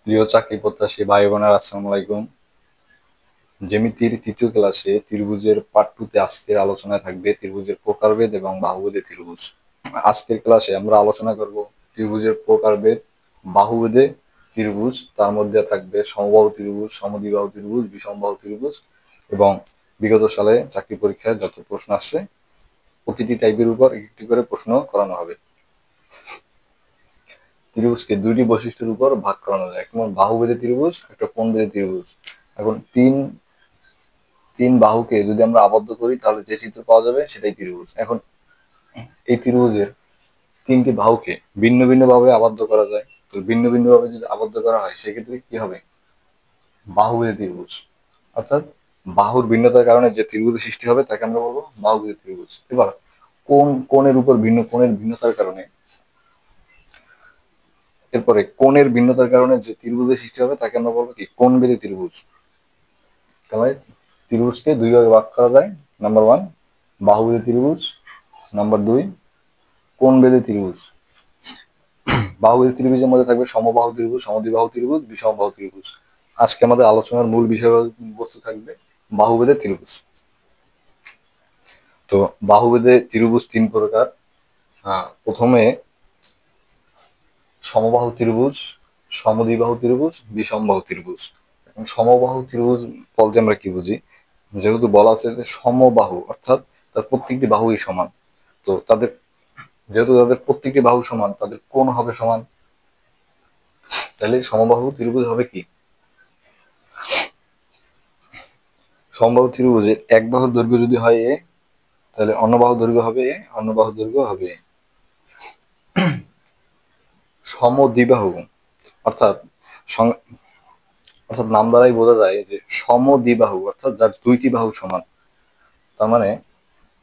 প্রিয় চাকরি প্রত্যাশী ভাই বোনেরা, আসসালামু আলাইকুম। জ্যামিতির তৃতীয় ক্লাসে ত্রিভুজের পার্ট 2 তে আজকের আলোচনায় থাকবে ত্রিভুজের প্রকারভেদ এবং বাহুভেদে ত্রিভুজ। আজকের ক্লাসে আমরা আলোচনা করব ত্রিভুজের প্রকারভেদ, বাহুভেদে ত্রিভুজ। তার মধ্যে থাকবে সমবাহু ত্রিভুজ, সমদ্বিবাহু ত্রিভুজ, বিষমবাহু ত্রিভুজ এবং বিগত সালে চাকরি পরীক্ষায় যত প্রশ্ন আসছে প্রতিটি টাইপের উপর একটি করে প্রশ্ন করানো হবে। ত্রিভুজকে দুইটি বৈশিষ্ট্যের উপর ভাগ করানো যায়, যেমন বাহুভেদে ত্রিভুজ, একটা কোণভেদে ত্রিভুজ। এখন তিন বাহুকে যদি আমরা আবদ্ধ করি তাহলে যে চিত্র পাওয়া যাবে সেটাই ত্রিভুজ। এখন এই ত্রিভুজের তিনটি বাহুকে ভিন্ন ভিন্ন ভাবে আবদ্ধ করা যায়। তো ভিন্ন ভিন্ন ভাবে যদি আবদ্ধ করা হয় সেক্ষেত্রে কি হবে? বাহুভেদে ত্রিভুজ। অর্থাৎ বাহুর ভিন্নতার কারণে যে ত্রিভুজের সৃষ্টি হবে তাকে আমরা বলবো বাহুভেদে ত্রিভুজ। এবার কোণের উপর কোণের ভিন্নতার কারণে কোণের ভিন্নতার কারণে যে ত্রিভুজের সৃষ্টি হবে তাকে আমরা বলবো কি? কোণভেদে ত্রিভুজ। তাহলে ত্রিভুজকে দুই ভাগে ভাগ করা যায়। নাম্বার 1 বাহুভেদে ত্রিভুজ, নাম্বার 2 কোণভেদে ত্রিভুজ। বাহুভেদে ত্রিভুজের মধ্যে থাকবে সমবাহু ত্রিভুজ, সমদ্বিবাহু ত্রিভুজ, বিষমবাহু ত্রিভুজ। আজকে আমাদের আলোচনার মূল বিষয়বস্তু থাকবে বাহুভেদে ত্রিভুজ। তো বাহুভেদে ত্রিভুজ তিন প্রকার। প্রথমে সমবাহু ত্রিভুজ, সমদ্বিবাহু ত্রিভুজ, বিষমবাহু ত্রিভুজ। এখন সমবাহু ত্রিভুজ বলতে আমরা কি বুঝি? যেহেতু বলা আছে যে সমবাহু অর্থাৎ তার প্রত্যেকটি বাহুই সমান, তো যেহেতু তাদের প্রত্যেকটি বাহু সমান, তাদের কোণ হবে সমান। তাহলে সমবাহু ত্রিভুজ হবে কি? সমবাহু ত্রিভুজের এক বাহুর দৈর্ঘ্য যদি হয় এ, তাহলে অন্য বাহুর দৈর্ঘ্য হবে এ, অন্য বাহুর দৈর্ঘ্য হবে এ। সমদ্বিবাহু অর্থাৎ নাম দ্বারাই বোঝা যায় যে সমদ্বিবাহু অর্থাৎ যার দুইটি বাহু সমান। তার মানে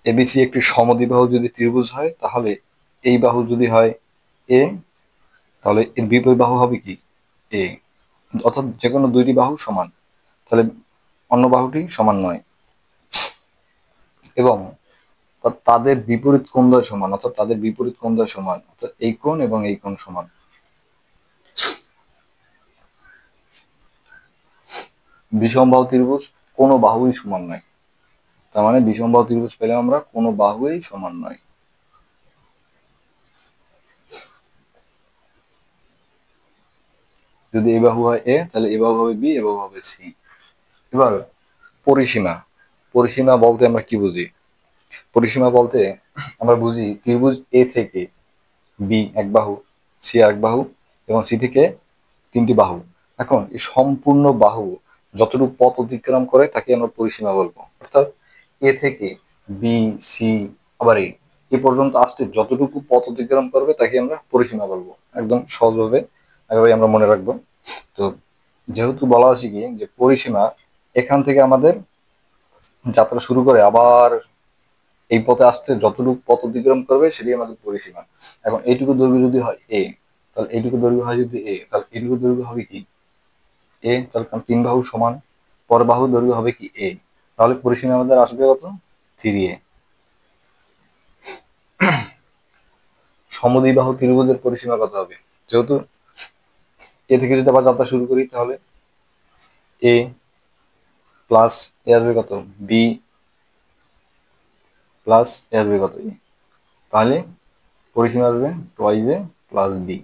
এবিসি একটি সমদ্বিবাহু যদি ত্রিভুজ হয়, তাহলে এই বাহু যদি হয় এ, তাহলে এর বিপরীত বাহু হবে কি? এ। অর্থাৎ যে কোনো দুইটি বাহু সমান, তাহলে অন্য বাহুটি সমান নয়। এবং তাদের বিপরীত কোণদ্বয় সমান, অর্থাৎ তাদের বিপরীত কোণদ্বয় সমান, অর্থাৎ এই কোণ এবং এই কোণ সমান। বিষমবাহু ত্রিভুজ কোনো বাহুই সমান নয়। তার মানে বিষমবাহু ত্রিভুজ পেলে আমরা কোনো বাহুই সমান নয়। যদি এই বাহু হয় এ, তাহলে এ বাহু হবে বি, এ বাহু হবে সি। এবার পরিসীমা। পরিসীমা বলতে আমরা কি বুঝি? পরিসীমা বলতে আমরা বুঝি ত্রিভুজ এ থেকে বি এক বাহু, সি এক বাহু এবং সি থেকে তিনটি বাহু। এখন এই সম্পূর্ণ বাহু যতটুকু পথ অতিক্রম করে তাকে আমরা পরিসীমা বলবো। অর্থাৎ এ থেকে বি, সি, আবার এ পর্যন্ত আসতে যতটুকু পথ অতিক্রম করবে তাকে আমরা পরিসীমা বলবো। একদম সহজভাবে এভাবে আমরা মনে রাখবো। তো যেহেতু বলা আছে কি যে পরিসীমা এখান থেকে আমাদের যাত্রা শুরু করে আবার এই পথে আসতে যতটুকু পথ অতিক্রম করবে সেটাই আমাদের পরিসীমা। এখন এইটুকু দৈর্ঘ্য যদি হয় এ, তাহলে এইটুকু দৈর্ঘ্য হয় যদি এ, তাহলে এইটুকু দৈর্ঘ্য হবে কি? এ। তাহলে তিন বাহু সমান, পর বাহু দৈর্ঘ্য হবে কি? এ। তাহলে পরিসীমা আমাদের আসবে কত? 3a। সমদ্বিবাহু ত্রিভুজের পরিসীমা কত হবে? যেহেতু এ থেকে যদি আবার যাত্রা শুরু করি তাহলে এ প্লাস এ আসবে কত? বি প্লাস এ আসবে কত? এ। তাহলে পরিসীমা আসবে টুয়াইজ এ প্লাস বি।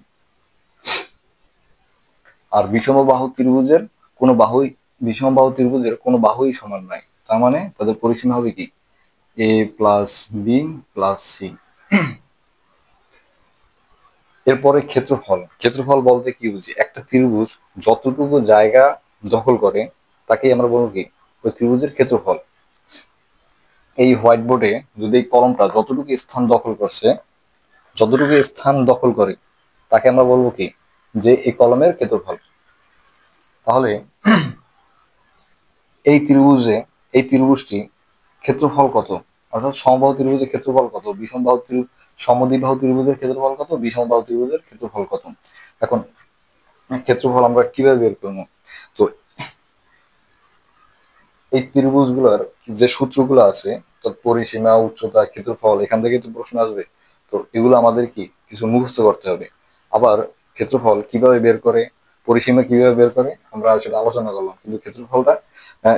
আর বিষমবাহু ত্রিভুজের কোনো বাহুই বিষমবাহু ত্রিভুজের কোনো বাহুই সমান নয়। তার মানে তাদের পরিসীমা হবে কি? এ প্লাস বি প্লাস সি। এরপরে ক্ষেত্রফল। ক্ষেত্রফল বলতে কি বুঝি? একটা ত্রিভুজ যতটুকু জায়গা দখল করে তাকেই আমরা বলবো কি? ওই ত্রিভুজের ক্ষেত্রফল। এই হোয়াইট বোর্ডে যদি এই কলমটা যতটুকু স্থান দখল করে তাকে আমরা বলবো কি? যে এই কলমের ক্ষেত্রফল। তাহলে এই ত্রিভুজটি ক্ষেত্রফল কত? অর্থাৎ সমবাহু ত্রিভুজের ক্ষেত্রফল কত? সমদ্বিবাহু ত্রিভুজের ক্ষেত্রফল কত? বিষমবাহু ত্রিভুজের ক্ষেত্রফল কত? এখন ক্ষেত্রফল আমরা কিভাবে বের করবো? তো এই ত্রিভুজগুলোর যে সূত্রগুলো আছে, পরিসীমা, উচ্চতা, ক্ষেত্রফল, এখান থেকে তো প্রশ্ন আসবে। তো এগুলো আমাদের কি কিছু মুখস্থ করতে হবে। আবার ক্ষেত্রফল কিভাবে বের করে, পরিসীমা কিভাবে বের করে আমরা সেটা আলোচনা করলাম, কিন্তু ক্ষেত্রফলটা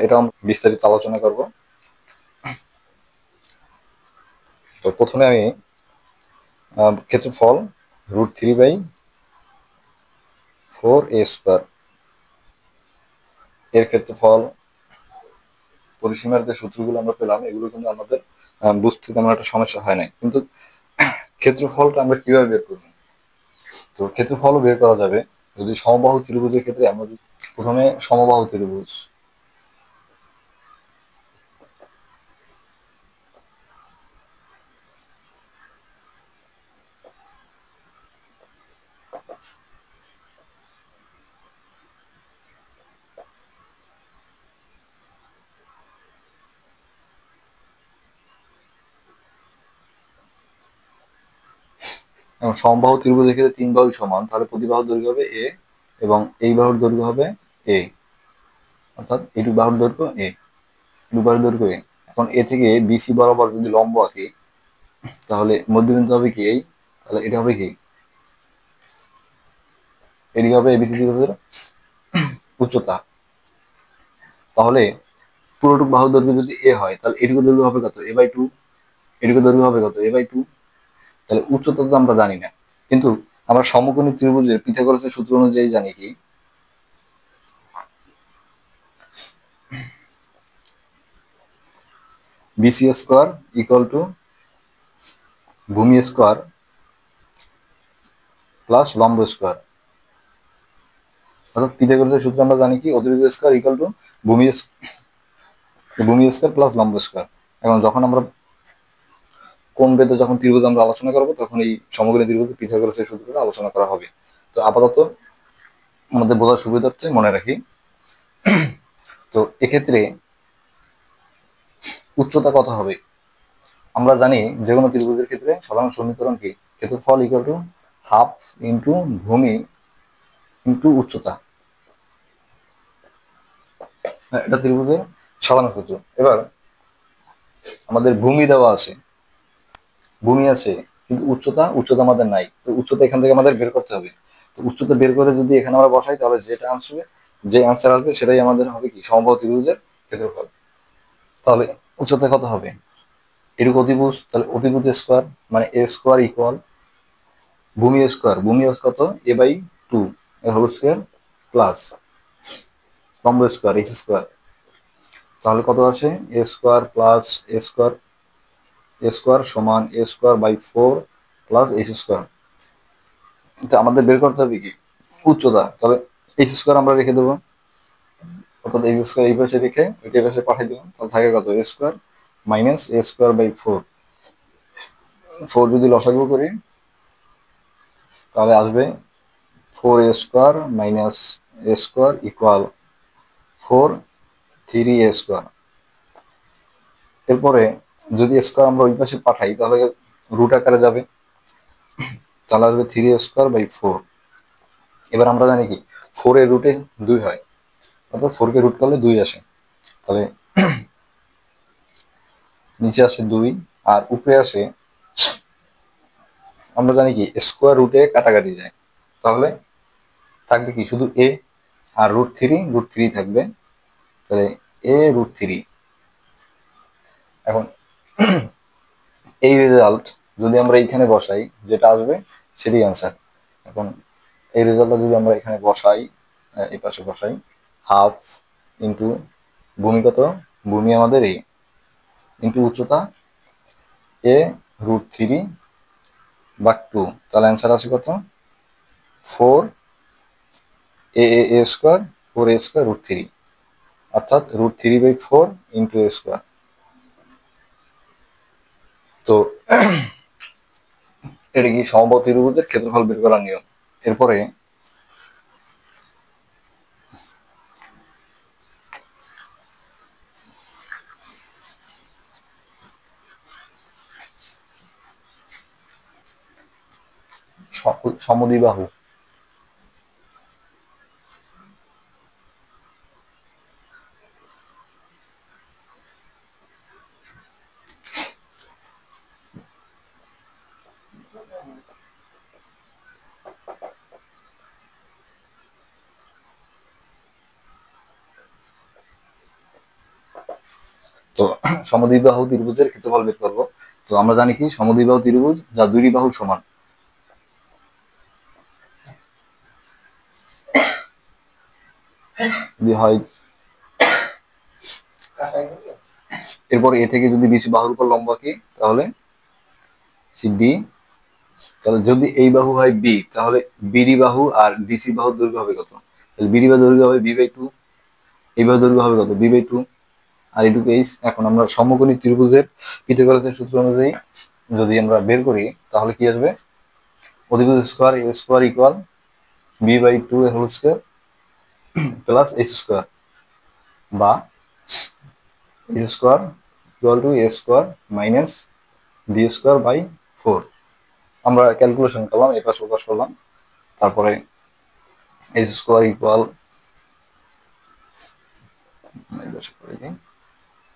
এটা আমরা বিস্তারিত আলোচনা করব। তো প্রথমে আমি ক্ষেত্রফল √3/4a² এর ক্ষেত্রফল পরিসীমার যে সূত্রগুলো আমরা পেলাম এগুলো কিন্তু আমাদের বুঝতে তেমন একটা সমস্যা হয় নাই, কিন্তু ক্ষেত্রফলটা আমরা কিভাবে বের করব? তো ক্ষেত্রফলও বের করা যাবে যদি সমবাহু ত্রিভুজের ক্ষেত্রে আমরা প্রথমে সমবাহু ত্রিভুজ, এবং সমবাহু ত্রিভুজের ক্ষেত্রে তিন বাহু সমান, তাহলে প্রতি বাহুর দৈর্ঘ্য হবে এ এবং এই বাহুর দৈর্ঘ্য হবে এ, অর্থাৎ এইটুকু বাহুর দৈর্ঘ্য এ, দু বাহুর দৈর্ঘ্য এ। এখন এ থেকে বিসি বরাবর যদি লম্ব আঁকি তাহলে মধ্যবিন্দু হবে কি এই, তাহলে এটা হবে কি, এদিকে হবে এবিসি ত্রিভুজের উচ্চতা। তাহলে পুরোটুকু বাহুর দৈর্ঘ্য যদি এ হয় তাহলে এটুকু দৈর্ঘ্য হবে কত, a/2, এটুকু দৈর্ঘ্য হবে কত, a/2। তাহলে উচ্চতা তো আমরা জানি না, কিন্তু আমরা সমকোণী ত্রিভুজের পিথাগোরাসের সূত্র অনুযায়ী জানি কি, বিসি স্কোয়ার ইকুয়াল টু ভূমি স্কোয়ার প্লাস লম্ব স্কোয়ার। অর্থাৎ পিথাগোরাসের সূত্র আমরা জানি কি, অতিভুজ স্কোয়ার ইকুয়াল টু ভূমি ভূমি স্কোয়ার প্লাস লম্ব স্কোয়ার। এখন যখন আমরা কোণ বেদে যখন ত্রিভুজ আমরা আলোচনা করবো তখন এই সমকোণী ত্রিভুজের পিথাগোরাসের সূত্রটা আলোচনা করা হবে। তো আপাতত আমাদের বোঝার সুবিধার্থে মনে রাখি। তো এক্ষেত্রে উচ্চতা কত হবে? আমরা জানি যে কোনো ত্রিভুজের ক্ষেত্রে সাধারণ সমীকরণ কি, ক্ষেত্রফল ইকুয়াল টু হাফ ইন্টু ভূমি ইন্টু উচ্চতা। এটা ত্রিভুজের সাধারণ সূত্র। এবার আমাদের ভূমি দেওয়া আছে, ভূমি আছে, কিন্তু উচ্চতা আমাদের নাই। তো উচ্চতা এখান থেকে আমাদের বের করতে হবে। তো উচ্চতা বের করে যদি এখানে আমরা বসাই তাহলে যেটা আসবে, যে অ্যান্সার আসবে সেটাই আমাদের হবে কি, সমবাহু ত্রিভুজের ক্ষেত্রফল। তাহলে উচ্চতা কত হবে, এটুকু অতিভুজ, তাহলে অতিভুজ স্কোয়ার মানে এ স্কোয়ার ইকুয়াল ভূমি কত, a/2 এর হোল স্কোয়ার প্লাস লম্ব স্কোয়ার h²। তাহলে কত আসে, a² সমান a²/4 প্লাস h²। তো আমাদের বের করতে হবে কি, উচ্চতা। তাহলে h² আমরা রেখে দেবো, অর্থাৎ h² এই পাশে রেখে ওইটা এই পাশে পাঠিয়ে দেবো। তাহলে থাকে কত, a² মাইনাস a²/4। 4 যদি লসাগু করি তাহলে আসবে 4a² minus a² equal 4 3a²। এরপরে যদি স্কোয়ার আমরা ওই পাশে পাঠাই তাহলে রুট আকারে যাবে, তাহলে আসবে 3a²/4। এবার আমরা জানি কি 4 এর রুটে 2 হয়, অর্থাৎ 4 কে রুট করলে 2 আসে। তাহলে নিচে আসে 2 আর উপরে আসে, আমরা জানি কি স্কোয়ার রুটে কাটাকাটি যায়, তাহলে থাকবে কি শুধু a আর √3 থাকবে। তাহলে a√3। এখন এই রেজাল্ট যদি আমরা এইখানে বসাই যেটা আসবে সেটাই অ্যান্সার। এখন এই রেজাল্টটা যদি আমরা এখানে বসাই, এই পাশে বসাই, হাফ ইন্টু ভূমি কত, ভূমি আমাদের এ ইন্টু উচ্চতা a√3/2, তাহলে অ্যান্সার আছে কত, 4a², 4a²√3, অর্থাৎ √3/4 ইন্টু a²। তো এটা কি সমবাহু ত্রিভুজের ক্ষেত্রফল বের করার নিয়ম। এরপরে সমদ্বিবাহু, তো সমদ্বিবাহু ত্রিভুজের ক্ষেত্রফল বের করব। তো আমরা জানি কি সমদ্বিবাহু ত্রিভুজ যা দুইটি বাহু সমান, যদি হয় এরপর এ থেকে যদি বিসি বাহুর উপর লম্ব আঁকি তাহলে সিডি, তাহলে যদি এই বাহু হয় বি তাহলে বিডি বাহু আর ডিসি বাহুর দৈর্ঘ্য হবে কত? তাহলে বিডি বাহুর দৈর্ঘ্য হবে বি/2, এই বাহুর দৈর্ঘ্য হবে কত? বি/2 আর এটুকু এইচ। এখন আমরা সমকোণী ত্রিভুজের পিথাগোরাসের সূত্র অনুযায়ী যদি আমরা বের করি তাহলে কি আসবে? অধিভুজ স্কোয়ার এ স্কোয়ার ইকুয়াল বি/2 এর whole square plus h square, বা h square equal to a square minus B square by 4। আমরা ক্যালকুলেশন করলাম, এপাশ ওপাশ করলাম, তারপরে h square equal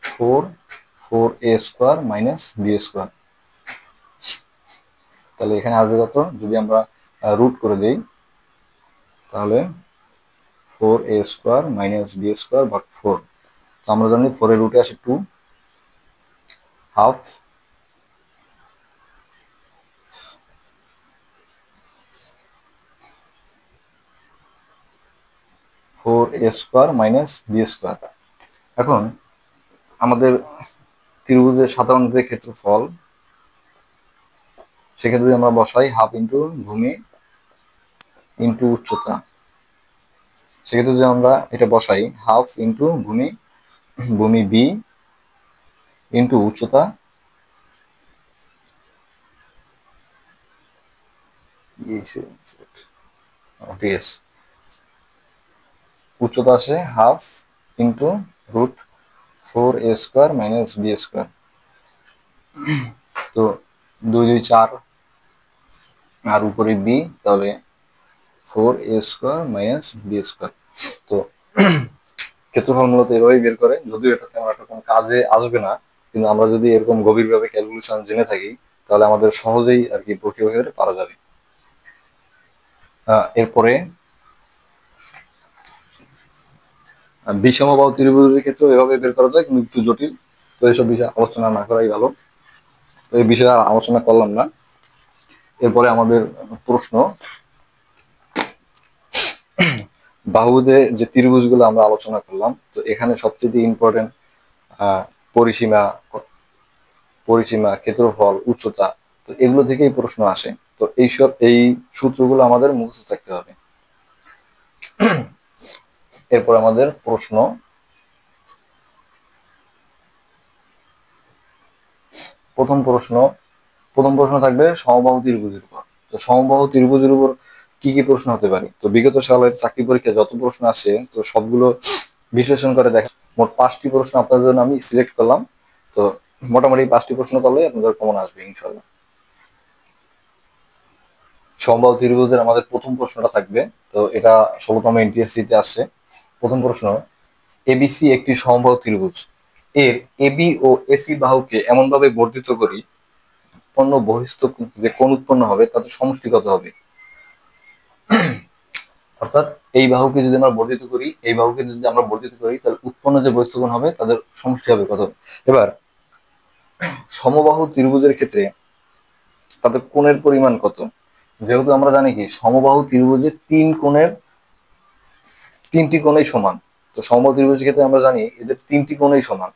4 a square minus B square. তাহলে এখানে আসবে কত? যদি আমরা রুট করে দেই তাহলে 4a square minus B square ভাগ 4। তো আমরা জানি 4 এর রুটে আসে 2, half 4a square minus B square. এখন আমাদের ত্রিভুজের সাধারণ যে ক্ষেত্রফল, সেক্ষেত্রে যদি আমরা বসাই হাফ ইন্টু ভূমি ইন্টু উচ্চতা, সেক্ষেত্রে যদি আমরা এটা বসাই হাফ ইন্টু ভূমি, ভূমি বি ইন্টু উচ্চতা ঠিক আছে, উচ্চতা আসে half into root 4a square minus B square. তো 2 2 4 আর উপরে বি, তাহলে 4a square minus B square. তো ক্ষেত্রফল মূলত এভাবেই বের করে, যদিও এটা তেমন একটা কোনো কাজে আসবে না, কিন্তু আমরা যদি এরকম গভীরভাবে ক্যালকুলেশন জেনে থাকি তাহলে আমাদের সহজেই আর কি প্রক্রিয়া করে পারা যাবে। এরপরে বিষমবাহু ত্রিভুজের ক্ষেত্রে এভাবে বের করা যায়, কিন্তু একটু জটিল। তো এইসব বিষয়ে আলোচনা না করাই ভালো, তো এই বিষয়ে আলোচনা করলাম না। এরপরে আমাদের প্রশ্ন, বাহুতে যে ত্রিভুজগুলো আমরা আলোচনা করলাম, তো এখানে সবচেয়ে ইম্পর্টেন্ট পরিসীমা, পরিসীমা, ক্ষেত্রফল, উচ্চতা, তো এগুলো থেকেই প্রশ্ন আসে। তো এই সূত্রগুলো আমাদের মুখস্থ থাকতে হবে। এরপর আমাদের প্রশ্ন, প্রথম প্রশ্ন থাকবে সমবাহু ত্রিভুজের উপর। তো সমবাহু ত্রিভুজের উপর কি কি প্রশ্ন হতে পারে? তো বিগত সালের চাকরি পরীক্ষায় যত প্রশ্ন আসে তো সবগুলো বিশ্লেষণ করে দেখা, মোট 5টি প্রশ্ন আপনাদের জন্য আমি সিলেক্ট করলাম। তো মোটামুটি 5টি প্রশ্ন করলে আপনাদের কমন আসবে ইনশাল্লাহ। সমবাহু ত্রিভুজের আমাদের প্রথম প্রশ্নটা থাকবে, তো এটা 16তম এনটিএসসি তে আসছে। প্রথম প্রশ্ন, এবিসি একটি সমবাহু ত্রিভুজ, এর এবি ও এসি বাহুকে এমন ভাবে বর্ধিত করি উৎপন্ন বহিস্থ যে কোণ উৎপন্ন হবে তাদের সমষ্টি কত হবে? অর্থাৎ এই বাহুকে যদি আমরা বর্ধিত করি, এই বাহুকে যদি আমরা বর্ধিত করি তাহলে উৎপন্ন যে বহিস্থ কোণ হবে তাদের সমষ্টি হবে কত? এবার সমবাহু ত্রিভুজের ক্ষেত্রে তাদের কোণের পরিমাণ কত? যেহেতু আমরা জানি কি সমবাহু ত্রিভুজের তিনটি কোণই সমান। তো সমবাহু ত্রিভুজের ক্ষেত্রে আমরা জানি এদের তিনটি কোণই সমান,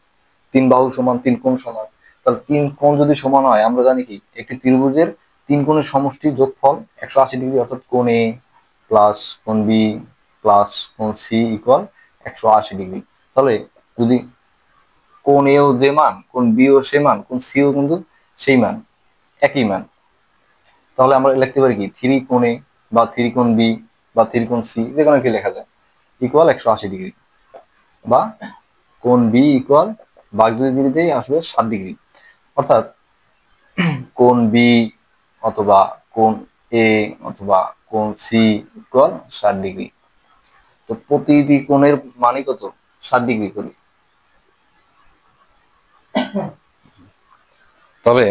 3 বাহু সমান, 3 কোণ সমান। তাহলে 3 কোণ যদি সমান হয়, আমরা জানি কি একটি ত্রিভুজের 3 কোণের সমষ্টি যোগফল 180 ডিগ্রি, অর্থাৎ কোণ এ প্লাস কোণ বি প্লাস কোণ সি ইকুয়াল 180 ডিগ্রি। তাহলে যদি কোণ এও যে মান, কোণ বি ও সে মান, কোণ সি ও কিন্তু সেই মান, একই মান, তাহলে আমরা লিখতে পারি কি 3 কোণ এ বা 3 কোণ বি বা 3 কোণ সি, যে কোনো একটি লেখা যায়, ইকুয়াল 180 ডিগ্রি, বা কোণ বি ইকুয়াল ভাগ 2 ডিগ্রিতেই আসবে 60 ডিগ্রি। অর্থাৎ কোণ বি অথবা কোণ এ অথবা কোণ সি ইকুয়াল 60 ডিগ্রি। তো প্রতিটি কোণের মানই কত? 60 ডিগ্রি করে। তবে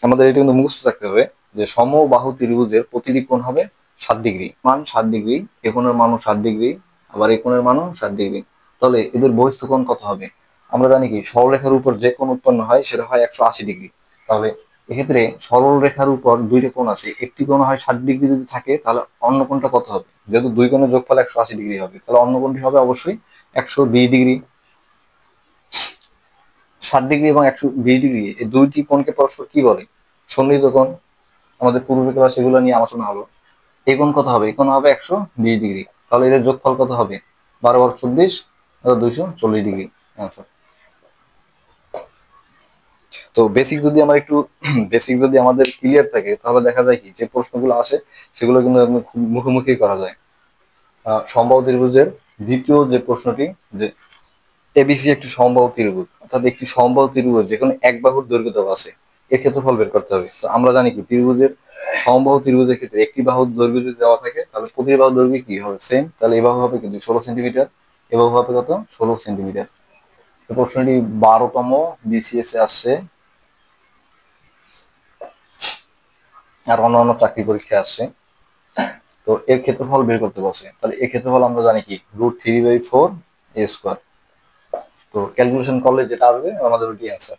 আমাদের এটা কিন্তু মুখস্থ থাকতে হবে যে সমবাহু ত্রিভুজের প্রতিটি কোণ হবে 60 ডিগ্রি, মান 60 ডিগ্রি, এ কোণের মানও 60 ডিগ্রি, আবার এ কোণের মানও 60 ডিগ্রি। তাহলে এদের বহিস্থ কোণ কত হবে? আমরা জানি কি সরলরেখার উপর যে কোণ উৎপন্ন হয় সেটা হয় 180 ডিগ্রি। তাহলে এক্ষেত্রে সরলরেখার উপর দুইটা কোণ আছে, একটি কোণ হয় 60 ডিগ্রি যদি থাকে তাহলে অন্য কোণটা কত হবে? যেহেতু দুই কোণের যোগফল 180 ডিগ্রি হবে, তাহলে অন্য কোণটি হবে অবশ্যই 120 ডিগ্রি। 60 ডিগ্রি এবং 120 ডিগ্রি এই দুইটি কোণকে পরস্পর কি বলে? সন্নিহিত কোণ। আমাদের পূর্বে ক্লাস সেগুলো নিয়ে আলোচনা হলো। এই কোণ কত হবে? এই কোণ হবে 120 ডিগ্রি। তাহলে এদের যোগফল কত হবে? 12 বার 24, 240 ডিগ্রি অ্যান্সার। তো বেসিক যদি আমার একটু বেসিক যদি আমাদের ক্লিয়ার থাকে তাহলে দেখা যায় কি যে প্রশ্নগুলো আসে সেগুলো কিন্তু খুব মুখোমুখি করা যায়। সমবাহু ত্রিভুজের দ্বিতীয় যে প্রশ্নটি, যে এবিসি একটি সমবাহু ত্রিভুজ, অর্থাৎ একটি সমবাহু ত্রিভুজ যেখানে এক বাহুর দৈর্ঘ্য দেওয়া আছে, এর ক্ষেত্রফল বের করতে হবে। তো আমরা জানি কি ত্রিভুজের সমবাহু ত্রিভুজের ক্ষেত্রে একটি বাহুর দৈর্ঘ্য যদি দেওয়া থাকে তাহলে প্রতি বাহুর দৈর্ঘ্য কি হবে? সেম। তাহলে এই বাহু হবে কিন্তু 16 সেন্টিমিটার, এ বাহু হবে কত? 16 সেন্টিমিটার। এই প্রশ্নটি 12তম বিসিএস এ আসছে, আর অন্যান্য চাকরি পরীক্ষায় আসছে। তো এর ক্ষেত্রফল বের করতে বলছে, তাহলে এর ক্ষেত্রফল আমরা জানি কি √3/4 a²। তো ক্যালকুলেশন করলে যেটা আসবে আমাদের ওইটি অ্যান্সার।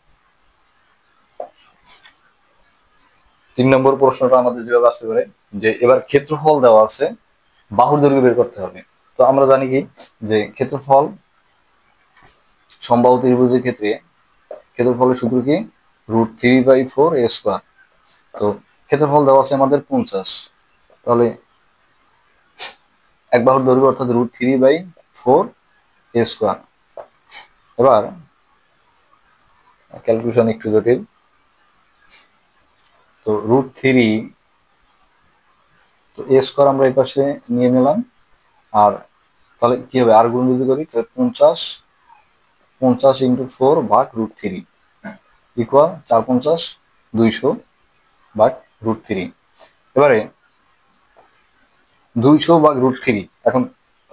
3 নম্বর প্রশ্নটা আমাদের যেভাবে আসতে পারে যে এবার ক্ষেত্রফল দেওয়া আছে, বাহুর দৈর্ঘ্য বের করতে হবে। তো আমরা জানি কি যে ক্ষেত্রফল সমবাহু ত্রিভুজের ক্ষেত্রে ক্ষেত্রফলের সূত্র কি? √3/4 a²। তো ক্ষেত্রফল দেওয়া আছে আমাদের 50। তাহলে এক বাহুর দৈর্ঘ্য অর্থাৎ √3/4 a²। এবার ক্যালকুলেশন একটু জটিল। তো √3, তো a² আমরা এই পাশে নিয়ে নিলাম, আর তাহলে কি হবে? আর গুণ যদি করি তাহলে 50 × 4 ভাগ √3 ইকুয়াল 4×50 200 ভাগ √3। এবারে 200 ভাগ √3। এখন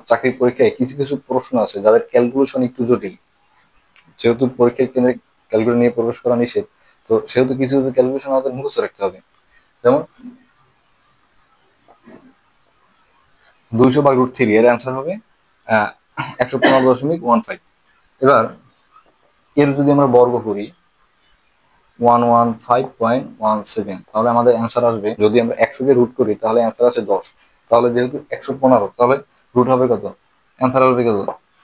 চাকরির পরীক্ষায় কিছু কিছু প্রশ্ন আছে যাদের ক্যালকুলেশন একটু জটিল, যেহেতু পরীক্ষার কেন্দ্রে ক্যালকুলেটর নিয়ে প্রবেশ করা নিষেধ, তো সেহেতু কিছু কিছু ক্যালকুলেশন আমাদের মুখস্থ রাখতে হবে। যেমন 200 ভাগ √3 এর অ্যান্সার হবে 115.15। এবার এর যদি আমরা বর্গ করি 115.17, তাহলে আমাদের অ্যান্সার আসবে, যদি আমরা 100 কে রুট করি তাহলে অ্যান্সার আসে 10। তাহলে যেহেতু 115, তাহলে রুট হবে কত? অ্যান্সার আসবে কত?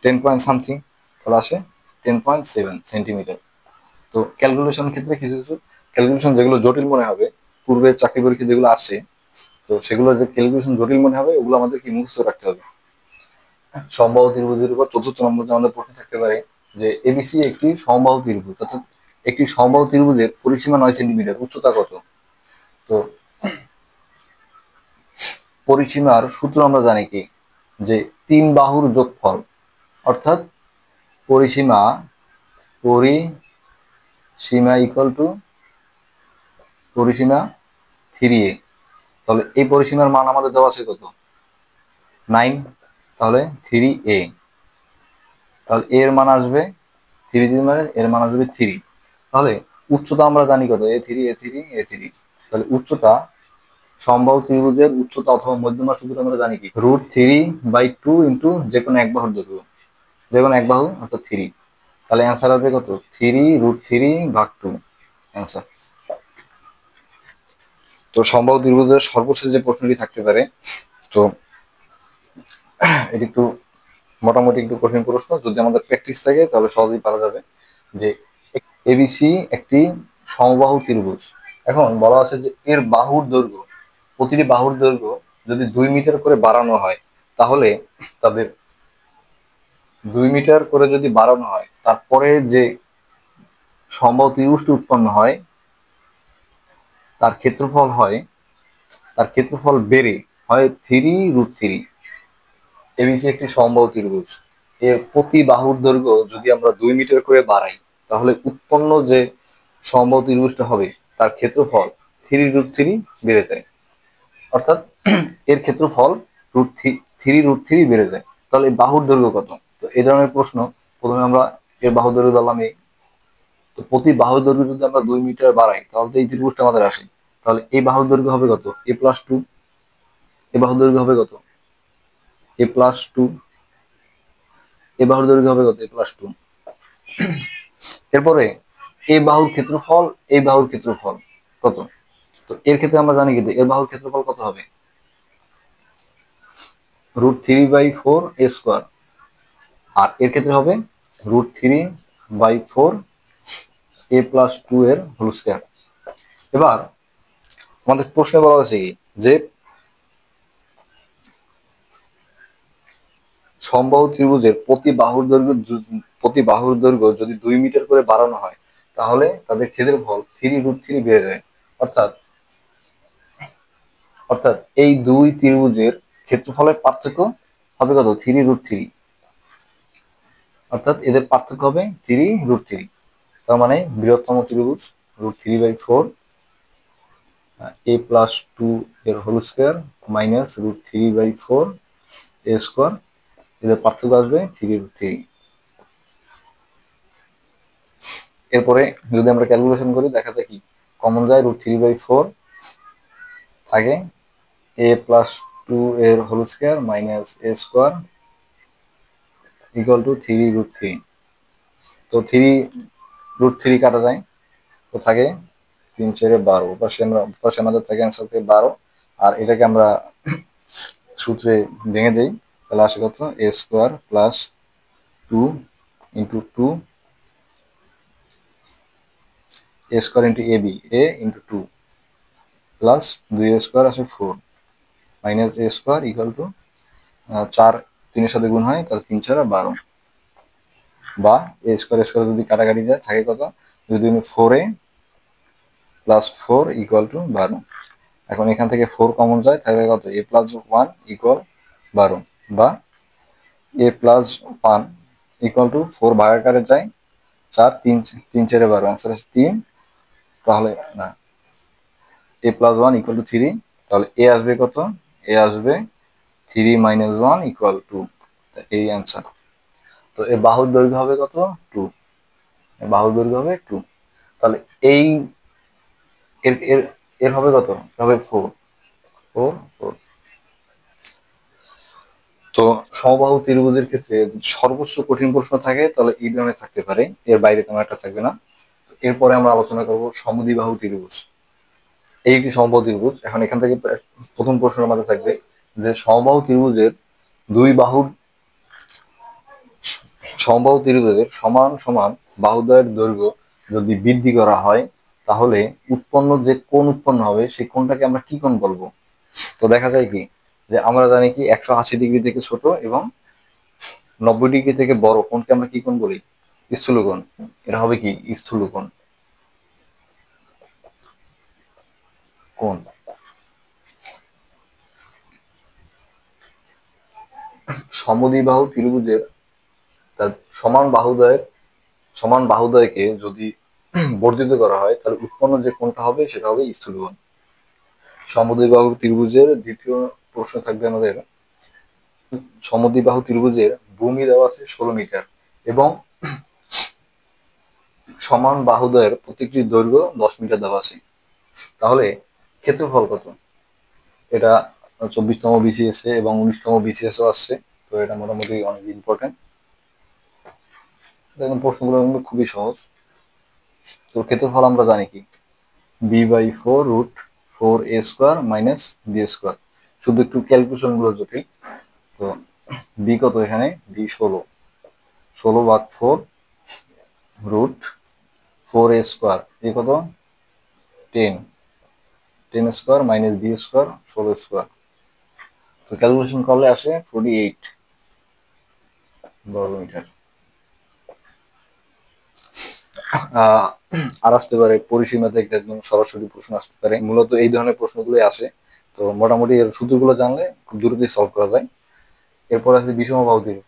10 পয়েন্ট সামথিং, তাহলে আসে 10.7 সেন্টিমিটার। তো ক্যালকুলেশন ক্ষেত্রে কিছু কিছু ক্যালকুলেশন যেগুলো জটিল মনে হবে, পূর্বে চাকরি পরীক্ষা যেগুলো আসে, তো সেগুলো যে ক্যালকুলেশন জটিল মনে হবে ওগুলো আমাদের কি মুখস্থ রাখতে হবে। সমবাহু ত্রিভুজের উপর 4র্থ নম্বর যে আমাদের প্রশ্ন থাকতে পারে যে এবিসি একটি সমবাহু ত্রিভুজ, অর্থাৎ একটি সমবাহু ত্রিভুজের পরিসীমা 9 সেন্টিমিটার, উচ্চতা কত? তো পরিসীমার সূত্র আমরা জানি কি যে 3 বাহুর যোগফল, অর্থাৎ পরিসীমা পরিসীমা ইকুয়াল টু পরিসীমা 3a। তাহলে এই পরিসীমার মান আমাদের দেওয়া আছে কত? 9। তাহলে 3a, তাহলে এর মান আসবে 3 মানে এর মান আসবে 3। তাহলে উচ্চতা আমরা জানি কত? a3 তাহলে উচ্চতা সমবাহু ত্রিভুজের উচ্চতা অথবা মধ্যমার সূত্র আমরা জানি কি √3/2 ইন্টু যে কোনো এক বাহুর দৈর্ঘ্য, যে কোনো এক বাহু অর্থাৎ 3। তাহলে অ্যান্সার হবে কত? 3√3/2 অ্যান্সার। তো সমবাহু ত্রিভুজের সর্বশেষ যে প্রশ্নটি থাকতে পারে, তো এটি একটু মোটামুটি একটু কঠিন প্রশ্ন, যদি আমাদের প্র্যাকটিস থাকে তাহলে সহজেই পারা যাবে। যে এবিসি একটি সমবাহু ত্রিভুজ, এখন বলা আছে যে এর বাহুর দৈর্ঘ্য, প্রতিটি বাহুর দৈর্ঘ্য যদি 2 মিটার করে বাড়ানো হয়, তাহলে তাদের 2 মিটার করে যদি বাড়ানো হয়, তারপরে যে সমবাহু ত্রিভুজটি উৎপন্ন হয় তার ক্ষেত্রফল হয়, তার ক্ষেত্রফল বেড়ে হয় 3√3। এবিসি একটি সমবাহু ত্রিভুজ, এর প্রতি বাহুর দৈর্ঘ্য যদি আমরা 2 মিটার করে বাড়াই, তাহলে উৎপন্ন যে সমবাহু ত্রিভুজটা হবে তার ক্ষেত্রফল 3√3 বেড়ে যায়, অর্থাৎ এর ক্ষেত্রফল √3 বেড়ে যায়। তাহলে এই বাহুর দৈর্ঘ্য কত? তো এই ধরনের প্রশ্ন প্রথমে আমরা এর বাহুর দৈর্ঘ্য ধরলাম এই, তো প্রতি বাহুর দৈর্ঘ্য যদি আমরা 2 মিটার বাড়াই তাহলে তো এই ত্রিভুজটা আমাদের আসে। তাহলে এই বাহুর দৈর্ঘ্য হবে কত? a+2। এই বাহুর দৈর্ঘ্য হবে কত? a+2। এই বাহুর দৈর্ঘ্য হবে কত? a+2। এরপরে এই বাহুর ক্ষেত্রফল, এই বাহুর ক্ষেত্রফল কত? তো এর ক্ষেত্রে আমরা জানি কিন্তু এর বাহুর ক্ষেত্রফল কত হবে, √3/4 a², আর এর ক্ষেত্রে হবে √3/4 a+2 এর হোল স্কয়ার। এবার আমাদের প্রশ্নে বলা হয়েছে কি যে সমবাহু ত্রিভুজের প্রতি বাহুর দৈর্ঘ্য যদি 2 মিটার করে বাড়ানো হয় তাহলে তাদের ক্ষেত্রফল 3√3 বেড়ে যায়। অর্থাৎ অর্থাৎ এই দুই ত্রিভুজের ক্ষেত্রফলের পার্থক্য হবে কত, 3√3। অর্থাৎ এদের পার্থক্য হবে 3√3। তার মানে বৃহত্তম ত্রিভুজ √3/4 a+2 এর হোল স্কয়ার মাইনাস √3/4 a², এদের পার্থক্য আসবে 3√3। এরপরে যদি আমরা ক্যালকুলেশন করি দেখা যায় কি কমন যায়, √3/4 থাকে a+2 এর whole square minus a² equal to 3√3। তো 3√3 কাটা যায়, তো থাকে 3×4 = 12। পাশে আমাদের থাকে অ্যান্সার থেকে 12। আর এটাকে আমরা সূত্রে ভেঙে দেই, তাহলে আসে কত, a² plus 2 into 2 a² into ab, a into 2 plus 2a² আসে 4 মাইনাস a² ইকুয়াল টু 4 3 এর সাথে গুণ হয় তাহলে 3×4 = 12, বা a² যদি কাটাকাটি যায় থাকে কত, যদি 4a প্লাস 4 ইকুয়াল টু 12। এখন এখান থেকে 4 কমন যায় তাহলে কত, a+1 ইকুয়াল 12, বা a+1 ইকুয়াল টু 4 ভাগাকারে যায় 4, 3×4 = 12, অ্যান্সার আছে 3। তাহলে না, a+1 ইকুয়াল টু 3, তাহলে এ আসবে কত, এ আসবে 3 - 1 ইকুয়াল 2, এই অ্যান্সার। তো এর বাহুর দৈর্ঘ্য হবে কত, 2, বাহুর দৈর্ঘ্য হবে 2। তাহলে এই এর এর এর হবে কত, হবে 4 4 4। তো সমবাহু ত্রিভুজের ক্ষেত্রে সর্বোচ্চ কঠিন প্রশ্ন থাকে তাহলে এই ধরনের থাকতে পারে, এর বাইরে তেমন একটা থাকবে না। এরপরে আমরা আলোচনা করব সমদ্বিবাহু ত্রিভুজ। এই একটি সমবাহু ত্রিভুজ। এখন এখান থেকে প্রথম প্রশ্নের মধ্যে থাকবে যে সমবাহু ত্রিভুজের দুই বাহুর সমবাহু ত্রিভুজের সমান সমান বাহুদ্বয়ের দৈর্ঘ্য যদি বৃদ্ধি করা হয় তাহলে উৎপন্ন যে কোণ উৎপন্ন হবে সেই কোণটাকে আমরা কি কোণ বলবো? তো দেখা যায় কি যে আমরা জানি কি 180 ডিগ্রি থেকে ছোট এবং 90 ডিগ্রি থেকে বড় কোণকে আমরা কি কোণ বলি? স্থূলকোণ। এটা হবে কি স্থূলকোণ কোণ। সমদ্বিবাহু ত্রিভুজের তার সমান বাহুদ্বয়কে যদি বর্ধিত করা হয় তাহলে উৎপন্ন যে কোণটা হবে সেটা হবে স্থূলকোণ। সমদ্বিবাহু ত্রিভুজের দ্বিতীয় প্রশ্ন থাকবে আমাদের, সমদ্বিবাহু ত্রিভুজের ভূমি দেওয়া আছে 16 মিটার এবং সমান বাহুদ্বয়ের প্রত্যেকটি দৈর্ঘ্য 10 মিটার দেওয়া আছে, তাহলে ক্ষেত্রফল কত? এটা 24তম বিসিএস এ এবং 19তম বিসিএস ও আসছে, তো এটা মোটামুটি অনেক ইম্পর্টেন্ট। দেখুন প্রশ্নগুলো কিন্তু খুবই সহজ। তো ক্ষেত্রফল আমরা জানি কি b/4 √4a² মাইনাস b²। শুধু একটু ক্যালকুলেশন গুলো জটিল। তো বি কত, এখানে বি 16, 16/4 √4a², এ কত 10, 10² মাইনাস b² 16²। তো ক্যালকুলেশন করলে আসে 48 বর্গমিটার। আর আসতে পারে পরিসীমা থেকে একদম সরাসরি প্রশ্ন আসতে পারে, মূলত এই ধরনের প্রশ্নগুলোই আসে। তো মোটামুটি এর সূত্রগুলো জানলে খুব দ্রুতই সলভ করা যায়। এরপর আছে বিষমবাহু ত্রিভুজ।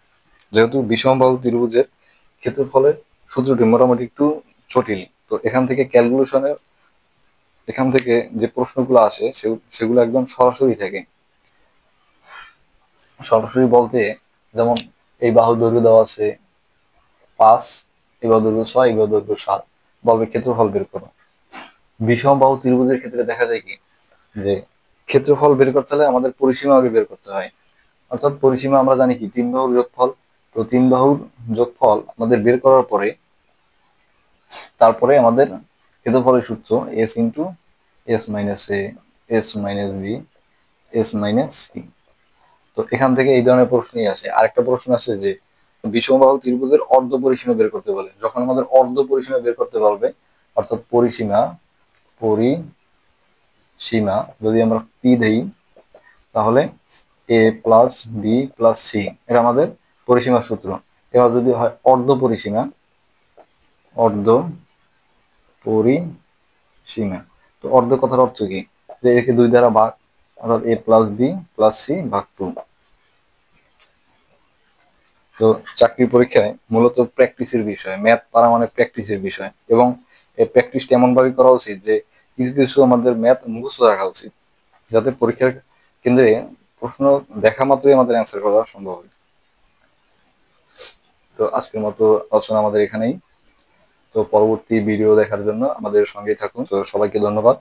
যেহেতু বিষমবাহু ত্রিভুজের ক্ষেত্রফলের সূত্রটি মোটামুটি একটু জটিল, তো এখান থেকে যে প্রশ্নগুলো আসে সেগুলো একদম সরাসরি থাকে। সরাসরি বলতে যেমন এই বাহুর দৈর্ঘ্য দেওয়া আছে 5, এই বাহুর দৈর্ঘ্য 6, এই বাহুর দৈর্ঘ্য 7, বলবে ক্ষেত্রফল বের করো। বিষমবাহু ত্রিভুজের ক্ষেত্রে দেখা যায় কি যে ক্ষেত্রফল বের করতে হলে আমাদের পরিসীমা আগে বের করতে হয়। অর্থাৎ পরিসীমা আমরা জানি কি 3 বাহুর যোগফল। তো 3 বাহুর যোগফল আমাদের বের করার পরে তারপরে আমাদের ক্ষেত্রফলের সূত্র s into s minus a, s minus b, s minus c. তো এখান থেকে এই ধরনের প্রশ্নই আসে। আরেকটা প্রশ্ন আসে যে বিষমবাহু ত্রিভুজের অর্ধ পরিসীমা বের করতে বলে। যখন আমাদের অর্ধ পরিসীমা বের করতে বলবে, অর্থাৎ পরিসীমা যদি আমরা পি দেই, তাহলে এ প্লাস বি প্লাস সি, এটা আমাদের পরিসীমার সূত্র। এবার যদি হয় অর্ধ পরিসীমা, তো অর্ধ কথার অর্থ কি? যে একে 2 দ্বারা ভাগ, অর্থাৎ এ প্লাস বি প্লাস সি ভাগ 2। তো চাকরি পরীক্ষায় মূলত প্র্যাকটিসের বিষয়, ম্যাথ পারা মানে প্র্যাকটিসের বিষয়, এবং এই প্র্যাকটিসটা এমন ভাবে করা উচিত যে কিছু কিছু আমাদের ম্যাথ মুখস্থ রাখা উচিত, যাতে পরীক্ষার কেন্দ্রে প্রশ্ন দেখা মাত্রই আমাদের অ্যান্সার করা সম্ভব হয়। তো আজকের মতো আলোচনা আমাদের এখানেই। তো পরবর্তী ভিডিও দেখার জন্য আমাদের সঙ্গেই থাকুন। তো সবাইকে ধন্যবাদ।